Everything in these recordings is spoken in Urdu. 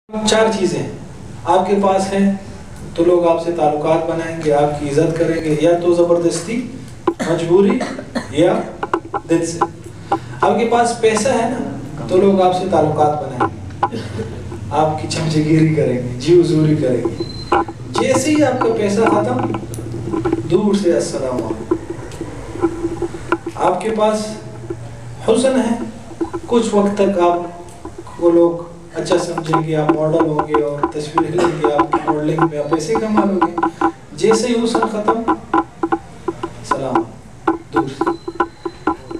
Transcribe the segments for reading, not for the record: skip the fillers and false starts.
4 چیزیں آپ کے پاس ہیں تو لوگ آپ سے تعلقات بنائیں گے، آپ کی عزت کریں گے، یا تو زبردستی، مجبوری یا دل سے۔ آپ کے پاس پیسہ ہے نا تو لوگ آپ سے تعلقات بنائیں گے، آپ کی چمچے گیری کریں گے، جی حضوری کریں گے۔ جیسے ہی آپ کا پیسہ ختم، دور سے السلام علیکم۔ آپ کے پاس حسن ہے، کچھ وقت تک آپ کو لوگ اچھا سمجھیں گے، آپ ماڈل ہوں گے اور تصویریں لیں گے، آپ کی ماڈلنگ میں آپ پیسے کما لو گے۔ جیسے ہی حسن ختم، سلام، دور سے۔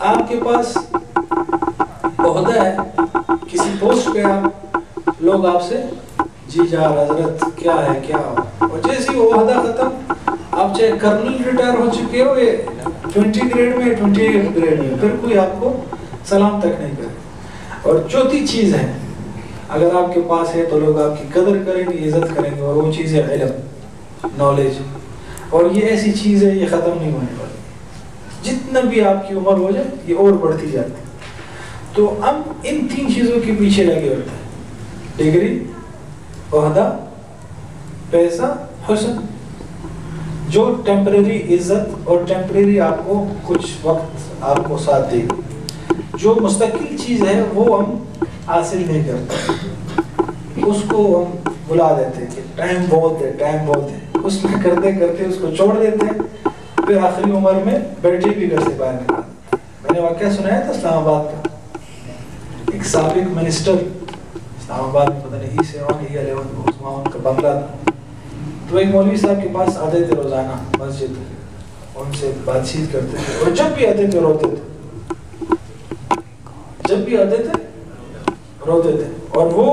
آپ کے پاس عہدہ ہے، کسی پوسٹ پہ آپ، لوگ آپ سے جی جار حضرت کیا ہے کیا ہو، اور جیسے ہی وہ عہدہ ختم، آپ چاہے کرنل ریٹائر ہو چکے ہو یا 20 گریڈ میں 28 گریڈ میں، پھر کوئی آپ کو سلام تک نہیں کرے۔ اور چوتھی چیز ہے، اگر آپ کے پاس ہے تو لوگ آپ کی قدر کریں گے، عزت کریں گے، اور وہ چیز ہے علم، نالج۔ اور یہ ایسی چیز ہے، یہ ختم نہیں ہونے والی، جتنا بھی آپ کی عمر ہو جائے یہ اور بڑھتی جاتی ہے۔ تو ہم ان 3 چیزوں کے پیچھے لگے ہوتے ہیں: ڈگری، عہدہ، پیسہ، حسن، جو ٹیمپریری عزت اور ٹیمپریری آپ کو کچھ وقت آپ کو ساتھ دے گی۔ جو مستقل چیز ہے وہ ہم حاصل نہیں کرتے، اس کو ہم بلا دیتے ہیں کہ ٹائم بہت ہے، ٹائم بہت ہے، اس میں کرتے کرتے اس کو چھوڑ دیتے ہیں، پھر آخری عمر میں بیٹھے بھی گھر سے باہر نکالتے۔ میں نے واقعہ سنایا تھا اسلام آباد کا، ایک سابق منسٹر، اسلام آباد میں پتہ نہیں وہاں ان کا بنگلہ تھا، تو ایک مولوی صاحب کے پاس آتے تھے روزانہ مسجد، ان سے بات چیت کرتے تھے، اور جب بھی آتے تھے روتے تھے، جب بھی آتے تھے روتے تھے، اور وہ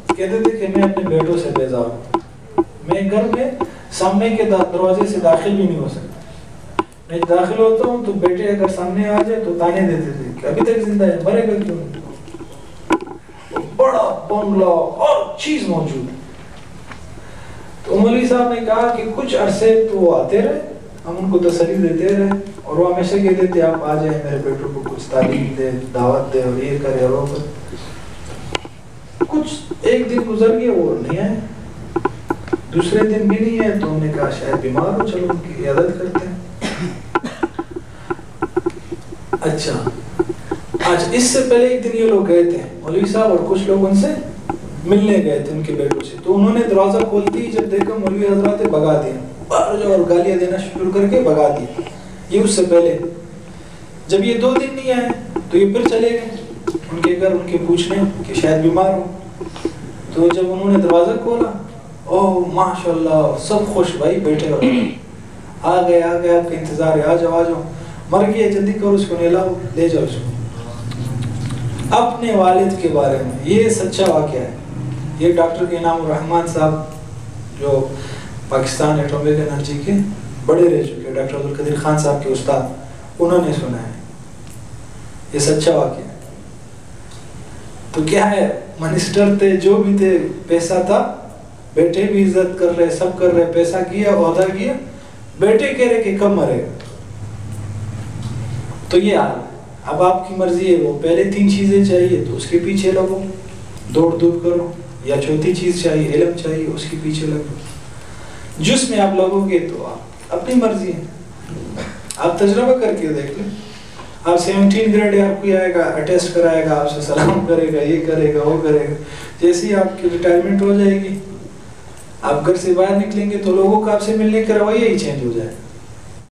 کہتے تھے کہ میں اپنے بیٹوں سے بیزار ہوں، میں گھر میں سامنے کے دروازے سے داخل بھی نہیں ہو سکتا، میں داخل ہوتا ہوں تو بیٹے اگر سامنے آ جائے تو تانے دیتے تھے کہ ابھی تک زندہ ہے، مرے گا کیوں نہیں؟ بڑا بنگلہ اور چیز موجود ہے۔ تو مولوی صاحب نے کہا کہ کچھ عرصے تو وہ آتے رہے، ہم ان کو تسلی دیتے رہے، اور وہ ہمیشہ کہتے تھے آپ آ جائیں، میرے بیٹوں کو کچھ تعلیم دے، دعوت دے، اور یہ کرے اور وہ کرے۔ کچھ ایک دن گزر گیا، وہ نہیں آئے، دوسرے دن بھی نہیں آئے، تو ہم نے کہا شاید بیمار ہو، چلو ان کی عیادت کرتے ہیں۔ اچھا، آج اس سے پہلے ایک دن یہ لوگ گئے تھے، مولوی صاحب اور کچھ لوگ ان سے ملنے گئے تھے ان کے بیٹوں سے، تو انہوں نے دروازہ کھولتے ہی جب دیکھا مولوی حضرات بھگا دیا، باہر جاؤ، اور گالیاں دینا شروع کر کے بھگا دیا۔ یہ اس سے پہلے جب یہ 2 دن نہیں آئے تو یہ پھر چلے گئے ان کے گھر، ان کے پوچھنے کہ شاید بیمار ہو۔ تو جب انہوں نے دروازہ کھولا، اوہ ماشاءاللہ، سب خوش، بھائی بیٹھے ہو، آ گئے آپ کا انتظار ہے، آ جاؤ آ جاؤ، مر گیا، جلدی کرو اس کو، نہلاؤ، لے جاؤ اس کو۔ اپنے والد کے بارے میں یہ سچا واقعہ ہے۔ یہ ڈاکٹر انعام الرحمن صاحب جو پاکستان ایٹمک انرجی کے بڑے رہ چکے، ڈاکٹر عبدالقدیر خان صاحب کے استاد، انہوں نے سنا ہے، یہ سچا واقعہ ہے۔ تو کیا ہے، منسٹر تھے، جو بھی تھے، پیسہ تھا، بیٹے بھی عزت کر رہے، سب کر رہے، پیسہ کیا، عہدہ کیا، بیٹے کہہ رہے کہ کب مرے گا۔ تو یہ حال ہے۔ اب آپ کی مرضی ہے، وہ پہلے 3 چیزیں چاہیے تو اس کے پیچھے لگو، دوڑ دھوپ کرو، یا چوتھی چیز چاہیے، علم چاہیے، اس کے پیچھے لگو۔ جس میں آپ لگو گے تو آپ اپنی مرضی ہے، آپ تجربہ کر کے دیکھ لیں۔ آپ 17 گریڈ ہے، آپ کو آئے گا، اٹیسٹ کرائے گا، آپ سے سلام کرے گا، یہ کرے گا، وہ کرے گا۔ جیسے ہی آپ کی ریٹائرمنٹ ہو جائے گی، آپ گھر سے باہر نکلیں گے تو لوگوں کا آپ سے ملنے کا رویہ ہی چینج ہو جائے گا۔